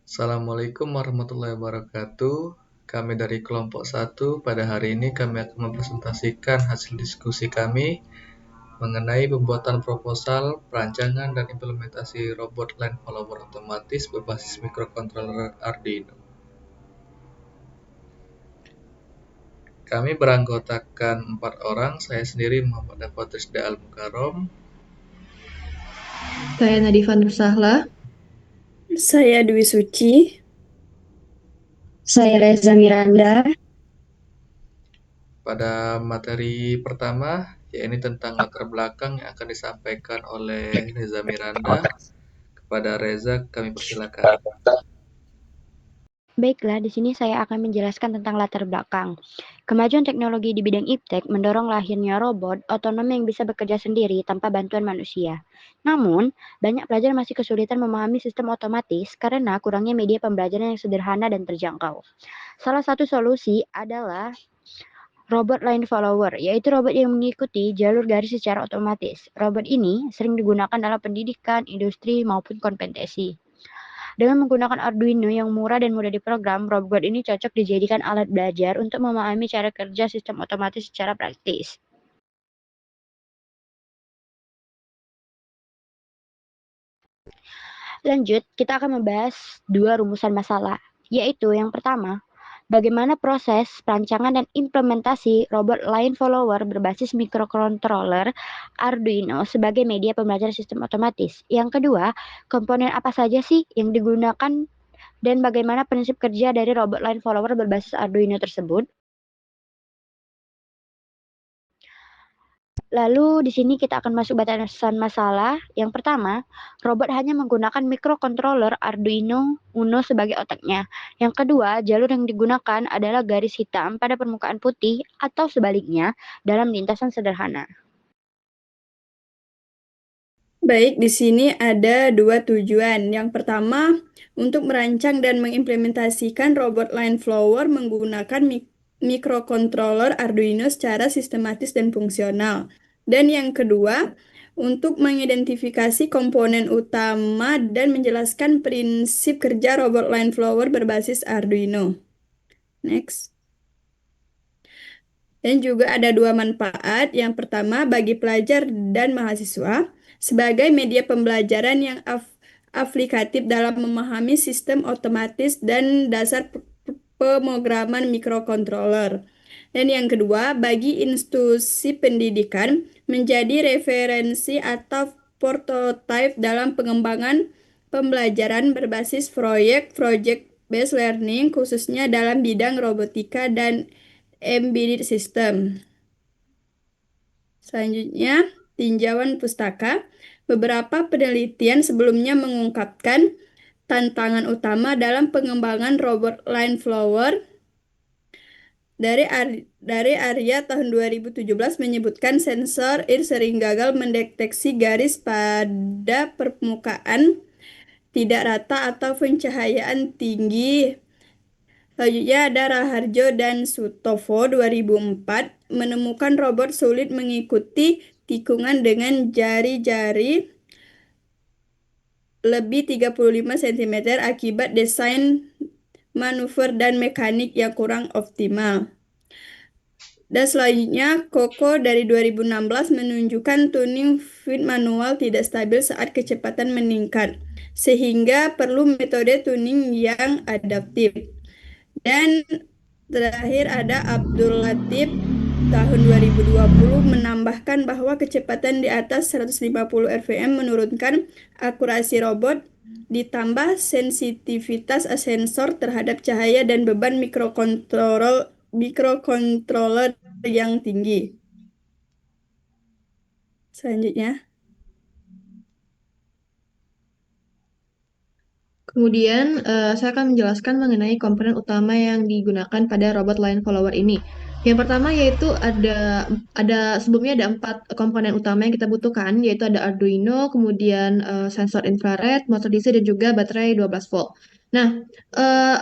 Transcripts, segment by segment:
Assalamualaikum warahmatullahi wabarakatuh. Kami dari kelompok 1 pada hari ini kami akan mempresentasikan hasil diskusi kami mengenai pembuatan proposal, perancangan, dan implementasi robot line follower otomatis berbasis microcontroller Arduino. Kami beranggotakan 4 orang, saya sendiri Muhammad Dafa Trisda Al-Mukarrom. Saya Nadifa Nursahla. Saya Dwi Suci. Saya Reza Miranda. Pada materi pertama, yaitu tentang latar belakang yang akan disampaikan oleh Reza Miranda. Kepada Reza, kami persilakan. Baiklah, di sini saya akan menjelaskan tentang latar belakang. Kemajuan teknologi di bidang iptek mendorong lahirnya robot otonom yang bisa bekerja sendiri tanpa bantuan manusia. Namun, banyak pelajar masih kesulitan memahami sistem otomatis karena kurangnya media pembelajaran yang sederhana dan terjangkau. Salah satu solusi adalah robot line follower, yaitu robot yang mengikuti jalur garis secara otomatis. Robot ini sering digunakan dalam pendidikan, industri, maupun kompetisi. Dengan menggunakan Arduino yang murah dan mudah diprogram, robot ini cocok dijadikan alat belajar untuk memahami cara kerja sistem otomatis secara praktis. Lanjut, kita akan membahas dua rumusan masalah, yaitu yang pertama, bagaimana proses perancangan dan implementasi robot line follower berbasis microcontroller Arduino sebagai media pembelajaran sistem otomatis. Yang kedua, komponen apa saja sih yang digunakan dan bagaimana prinsip kerja dari robot line follower berbasis Arduino tersebut. Lalu di sini kita akan masuk batasan masalah. Yang pertama, robot hanya menggunakan microcontroller Arduino Uno sebagai otaknya. Yang kedua, jalur yang digunakan adalah garis hitam pada permukaan putih atau sebaliknya dalam lintasan sederhana. Baik, di sini ada dua tujuan. Yang pertama, untuk merancang dan mengimplementasikan robot line follower menggunakan microcontroller Arduino secara sistematis dan fungsional. Dan yang kedua, untuk mengidentifikasi komponen utama dan menjelaskan prinsip kerja robot line follower berbasis Arduino. Next. Dan juga ada dua manfaat. Yang pertama, bagi pelajar dan mahasiswa, sebagai media pembelajaran yang aplikatif dalam memahami sistem otomatis dan dasar pemrograman mikrokontroller. Dan yang kedua, bagi institusi pendidikan, menjadi referensi atau prototipe dalam pengembangan pembelajaran berbasis project based learning, khususnya dalam bidang robotika dan embedded system. Selanjutnya, tinjauan pustaka. Beberapa penelitian sebelumnya mengungkapkan tantangan utama dalam pengembangan robot line follower dari Arya tahun 2017 menyebutkan sensor sering gagal mendeteksi garis pada permukaan tidak rata atau pencahayaan tinggi. Selanjutnya ada Raharjo dan Sutopo 2004 menemukan robot sulit mengikuti tikungan dengan jari-jari lebih 35 cm akibat desain manuver dan mekanik yang kurang optimal. Dan selanjutnya, Koko dari 2016 menunjukkan tuning feed manual tidak stabil saat kecepatan meningkat, sehingga perlu metode tuning yang adaptif. Dan terakhir ada Abdul Latif tahun 2020 menambahkan bahwa kecepatan di atas 150 rpm menurunkan akurasi robot ditambah sensitivitas sensor terhadap cahaya dan beban mikrokontroller yang tinggi. Selanjutnya. Kemudian saya akan menjelaskan mengenai komponen utama yang digunakan pada robot line follower ini. Yang pertama yaitu ada sebelumnya ada 4 komponen utama yang kita butuhkan, yaitu ada Arduino, kemudian sensor infrared, motor DC dan juga baterai 12 volt. Nah,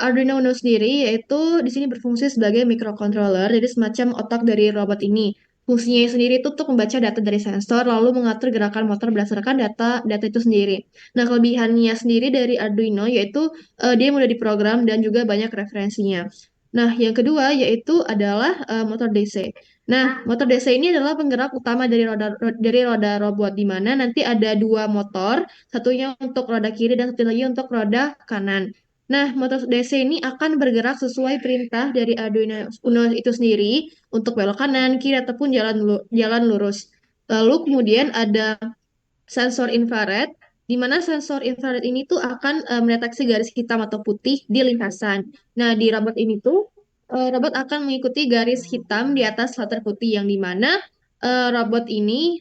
Arduino Uno sendiri yaitu di sini berfungsi sebagai microcontroller, jadi semacam otak dari robot ini. Fungsinya sendiri itu untuk membaca data dari sensor, lalu mengatur gerakan motor berdasarkan data itu sendiri. Nah, kelebihannya sendiri dari Arduino yaitu dia mudah diprogram dan juga banyak referensinya. Nah, yang kedua yaitu adalah motor DC. Nah, motor DC ini adalah penggerak utama dari roda robot, di mana nanti ada dua motor, satunya untuk roda kiri dan satu lagi untuk roda kanan. Nah, motor DC ini akan bergerak sesuai perintah dari Arduino Uno itu sendiri untuk belok kanan, kiri, ataupun jalan lurus. Lalu kemudian ada sensor infrared, di mana sensor infrared ini tuh akan mendeteksi garis hitam atau putih di lintasan. Nah, di robot ini tuh robot akan mengikuti garis hitam di atas latar putih, yang di mana robot ini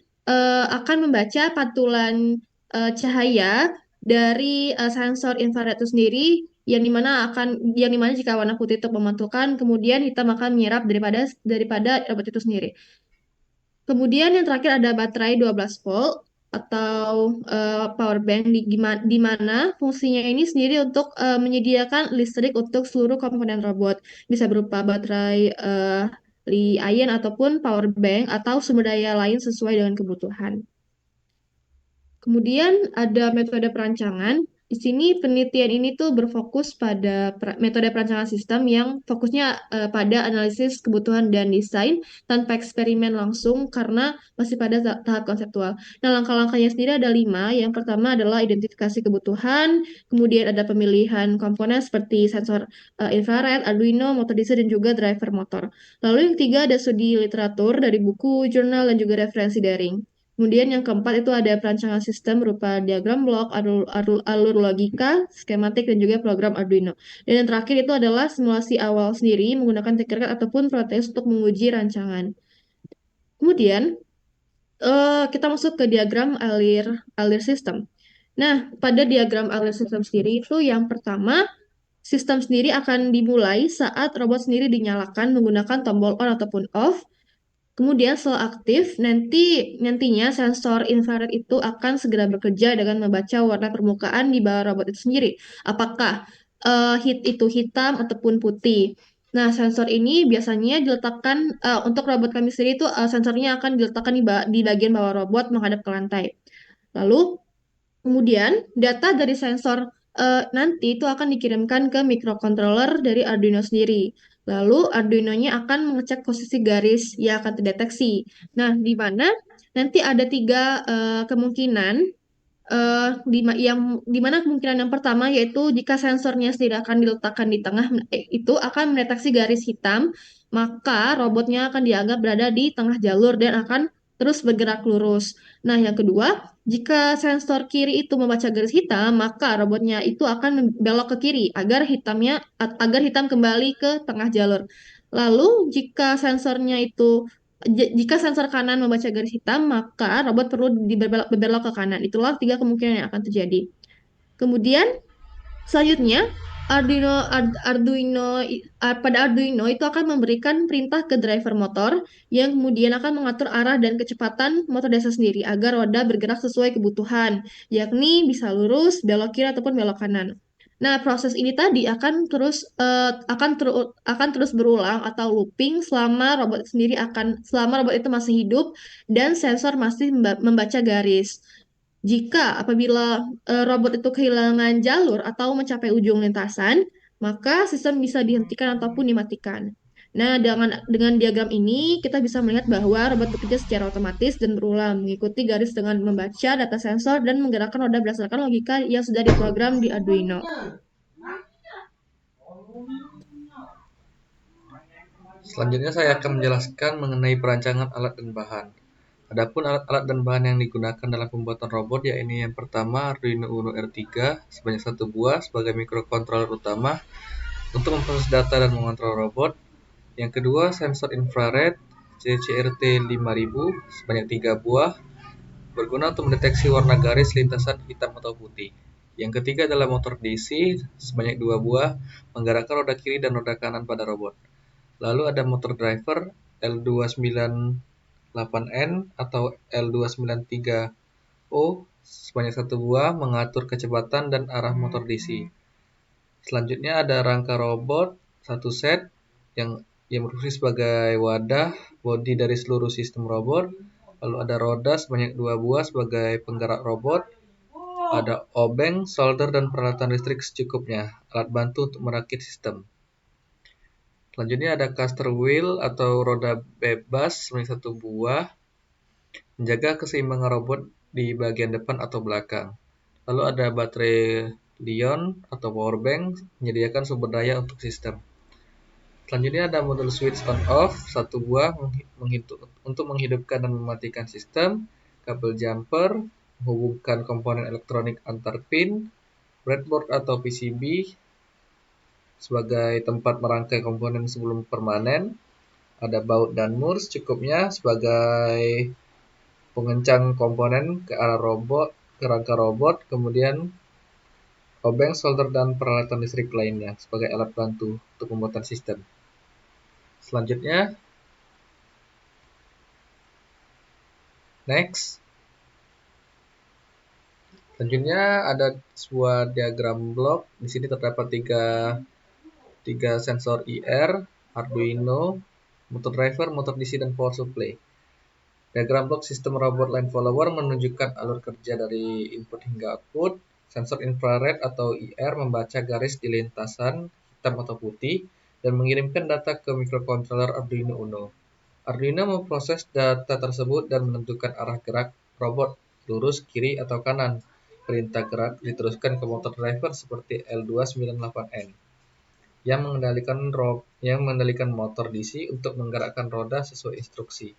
akan membaca pantulan cahaya dari sensor infrared itu sendiri, yang dimana jika warna putih itu memantulkan, kemudian hitam akan menyerap daripada robot itu sendiri. Kemudian yang terakhir ada baterai 12 volt atau power bank, di mana fungsinya ini sendiri untuk menyediakan listrik untuk seluruh komponen robot. Bisa berupa baterai li-ion ataupun power bank atau sumber daya lain sesuai dengan kebutuhan. Kemudian ada metode perancangan. Di sini penelitian ini tuh berfokus pada metode perancangan sistem yang fokusnya pada analisis kebutuhan dan desain tanpa eksperimen langsung karena masih pada tahap konseptual. Nah, langkah-langkahnya sendiri ada 5. Yang pertama adalah identifikasi kebutuhan, kemudian ada pemilihan komponen seperti sensor infrared, Arduino, motor DC, dan juga driver motor. Lalu yang ketiga ada studi literatur dari buku, jurnal, dan juga referensi daring. Kemudian yang keempat itu ada perancangan sistem berupa diagram blok, alur logika, skematik, dan juga program Arduino. Dan yang terakhir itu adalah simulasi awal sendiri menggunakan Tinkercad ataupun Proteus untuk menguji rancangan. Kemudian kita masuk ke diagram alir sistem. Nah, pada diagram alir sistem sendiri itu yang pertama, sistem sendiri akan dimulai saat robot sendiri dinyalakan menggunakan tombol on ataupun off. Kemudian setelah aktif, nantinya sensor infrared itu akan segera bekerja dengan membaca warna permukaan di bawah robot itu sendiri. Apakah itu hitam ataupun putih. Nah, sensor ini biasanya diletakkan untuk robot kami sendiri itu sensornya akan diletakkan di bagian bawah robot menghadap ke lantai. Lalu kemudian data dari sensor nanti itu akan dikirimkan ke microcontroller dari Arduino sendiri. Lalu Arduino-nya akan mengecek posisi garis yang akan terdeteksi. Nah, di mana nanti ada 3 kemungkinan, di mana kemungkinan yang pertama yaitu jika sensornya sendiri akan diletakkan di tengah, itu akan mendeteksi garis hitam, maka robotnya akan dianggap berada di tengah jalur dan akan terus bergerak lurus. Nah, yang kedua, jika sensor kiri itu membaca garis hitam, maka robotnya itu akan belok ke kiri agar hitam kembali ke tengah jalur. Lalu, jika sensor kanan membaca garis hitam, maka robot perlu berbelok ke kanan. Itulah 3 kemungkinan yang akan terjadi. Kemudian, selanjutnya, pada Arduino itu akan memberikan perintah ke driver motor yang kemudian akan mengatur arah dan kecepatan motor DC sendiri agar roda bergerak sesuai kebutuhan, yakni bisa lurus, belok kiri, ataupun belok kanan. Nah, proses ini tadi akan terus berulang atau looping selama robot itu masih hidup dan sensor masih membaca garis. Apabila robot itu kehilangan jalur atau mencapai ujung lintasan, maka sistem bisa dihentikan ataupun dimatikan. Nah, dengan diagram ini kita bisa melihat bahwa robot bekerja secara otomatis dan berulang, mengikuti garis dengan membaca data sensor dan menggerakkan roda berdasarkan logika yang sudah diprogram di Arduino. Selanjutnya saya akan menjelaskan mengenai perancangan alat dan bahan. Adapun alat-alat dan bahan yang digunakan dalam pembuatan robot yaitu yang pertama Arduino Uno R3 sebanyak 1 buah sebagai microcontroller utama untuk memproses data dan mengontrol robot. Yang kedua sensor infrared CCRT 5000 sebanyak 3 buah berguna untuk mendeteksi warna garis lintasan hitam atau putih. Yang ketiga adalah motor DC sebanyak 2 buah menggerakkan roda kiri dan roda kanan pada robot. Lalu ada motor driver L298N atau L293O sebanyak 1 buah mengatur kecepatan dan arah motor DC. Selanjutnya ada rangka robot 1 set yang berfungsi sebagai wadah bodi dari seluruh sistem robot. Lalu ada roda sebanyak 2 buah sebagai penggerak robot. Ada obeng, solder, dan peralatan listrik secukupnya, alat bantu untuk merakit sistem. Selanjutnya ada caster wheel atau roda bebas sebanyak 1 buah, menjaga keseimbangan robot di bagian depan atau belakang. Lalu ada baterai Li-ion atau powerbank, menyediakan sumber daya untuk sistem. Selanjutnya ada modul switch on off, 1 buah untuk menghidupkan dan mematikan sistem, kabel jumper, menghubungkan komponen elektronik antar pin, breadboard atau PCB sebagai tempat merangkai komponen sebelum permanen, ada baut dan mur secukupnya sebagai pengencang komponen ke arah robot, ke rangka robot, kemudian obeng, solder, dan peralatan listrik lainnya sebagai alat bantu untuk pembuatan sistem. Selanjutnya, next. Selanjutnya ada sebuah diagram blok. Di sini terdapat tiga sensor IR, Arduino, motor driver, motor DC, dan power supply. Diagram blok sistem robot line follower menunjukkan alur kerja dari input hingga output. Sensor infrared atau IR membaca garis di lintasan hitam atau putih dan mengirimkan data ke microcontroller Arduino Uno. Arduino memproses data tersebut dan menentukan arah gerak robot, lurus, kiri, atau kanan. Perintah gerak diteruskan ke motor driver seperti L298N yang mengendalikan motor DC untuk menggerakkan roda sesuai instruksi.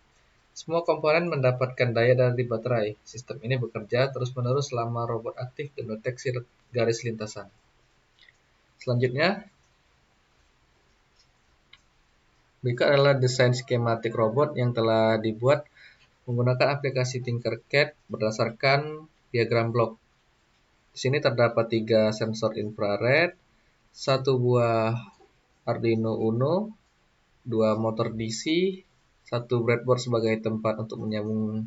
Semua komponen mendapatkan daya dari baterai. Sistem ini bekerja terus-menerus selama robot aktif dan deteksi garis lintasan. Selanjutnya, berikut adalah desain skematik robot yang telah dibuat menggunakan aplikasi Tinkercad berdasarkan diagram blok. Di sini terdapat 3 sensor infrared, 1 buah Arduino Uno, 2 motor DC, 1 breadboard sebagai tempat untuk menyambung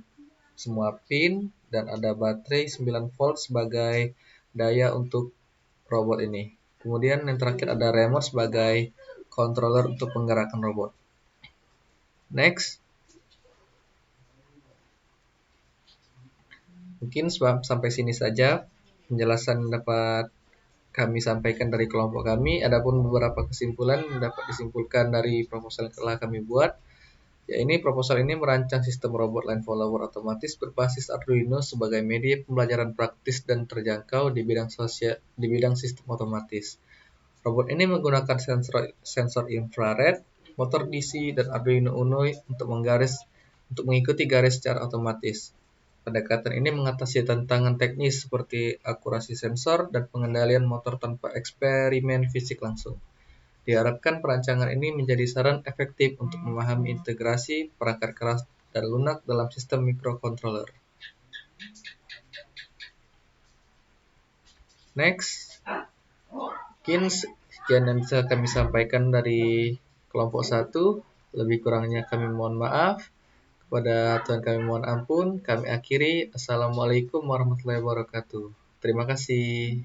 semua pin, dan ada baterai 9 volt sebagai daya untuk robot ini. Kemudian yang terakhir ada remote sebagai controller untuk penggerakan robot. Next. Mungkin sampai sini saja penjelasan dapat kami sampaikan dari kelompok kami. Adapun beberapa kesimpulan dapat disimpulkan dari proposal yang telah kami buat. Proposal ini merancang sistem robot line follower otomatis berbasis Arduino sebagai media pembelajaran praktis dan terjangkau di bidang sistem otomatis. Robot ini menggunakan sensor infrared, motor DC, dan Arduino Uno untuk mengikuti garis secara otomatis. Pendekatan ini mengatasi tantangan teknis seperti akurasi sensor dan pengendalian motor tanpa eksperimen fisik langsung. Diharapkan perancangan ini menjadi saran efektif untuk memahami integrasi perangkat keras dan lunak dalam sistem microcontroller. Next. Mungkin sekian yang bisa kami sampaikan dari kelompok 1. Lebih kurangnya kami mohon maaf. Kepada Tuhan kami mohon ampun. Kami akhiri. Assalamualaikum warahmatullahi wabarakatuh. Terima kasih.